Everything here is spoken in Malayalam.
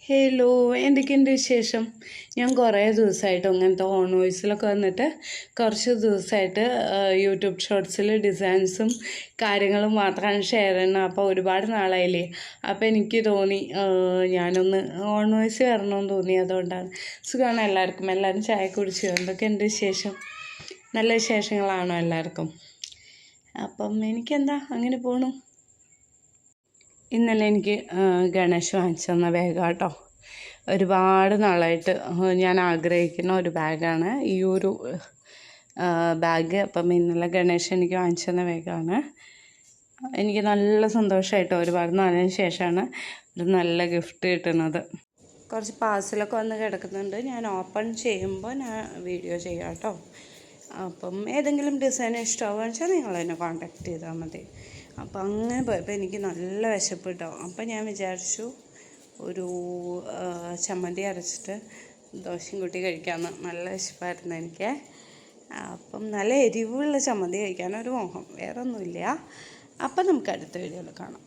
ഹലോ, എന്തൊക്കെയുണ്ട് വിശേഷം? ഞാൻ കുറേ ദിവസമായിട്ട് അങ്ങനത്തെ ഓൺ വോയിസിലൊക്കെ വന്നിട്ട് കുറച്ച് ദിവസമായിട്ട് യൂട്യൂബ് ഷോർട്സിൽ ഡിസൈൻസും കാര്യങ്ങളും മാത്രമാണ് ഷെയർ ചെയ്യുന്നത്. അപ്പോൾ ഒരുപാട് നാളായില്ലേ. അപ്പോൾ എനിക്ക് തോന്നി ഞാനൊന്ന് ഓൺ വോയിസ് വരണമെന്ന് തോന്നി. അതുകൊണ്ടാണ്. സുഖമാണ് എല്ലാവരും ചായ കുടിച്ചു. എന്തൊക്കെയുണ്ട് വിശേഷം? നല്ല വിശേഷങ്ങളാണോ എല്ലാവർക്കും? അപ്പം എനിക്കെന്താ അങ്ങനെ പോണു. ഇന്നലെ എനിക്ക് ഗണേഷ് വാങ്ങിച്ചു തന്ന ബാഗാണ് കേട്ടോ. ഒരുപാട് നാളായിട്ട് ഞാൻ ആഗ്രഹിക്കുന്ന ഒരു ബാഗാണ് ഈ ഒരു ബാഗ്. അപ്പം ഇന്നലെ ഗണേഷ് എനിക്ക് വാങ്ങിച്ചു തന്ന ബാഗാണ്. എനിക്ക് നല്ല സന്തോഷമായിട്ടോ. ഒരുപാട് നാളിന് ശേഷമാണ് ഒരു നല്ല ഗിഫ്റ്റ് കിട്ടുന്നത്. കുറച്ച് പാഴ്സലൊക്കെ വന്ന് കിടക്കുന്നുണ്ട്. ഞാൻ ഓപ്പൺ ചെയ്യുമ്പോൾ ഞാൻ വീഡിയോ ചെയ്യാം കേട്ടോ. അപ്പം ഏതെങ്കിലും ഡിസൈൻ ഇഷ്ടമാവുകയെന്ന് വെച്ചാൽ നിങ്ങൾ എന്നെ കോൺടാക്റ്റ് ചെയ്താൽ മതി. അപ്പം അങ്ങനെ പോയപ്പോൾ എനിക്ക് നല്ല വിശപ്പ് കിട്ടും. അപ്പം ഞാൻ വിചാരിച്ചു ഒരു ചമ്മന്തി അരച്ചിട്ട് ദോശയും കൂട്ടി കഴിക്കാമെന്ന്. നല്ല വിശപ്പായിരുന്നു എനിക്ക്. അപ്പം നല്ല എരിവുള്ള ചമ്മന്തി കഴിക്കാനൊരു മോഹം, വേറെ ഒന്നുമില്ല. അപ്പം നമുക്ക് അടുത്ത വീഡിയോയിൽ കാണാം.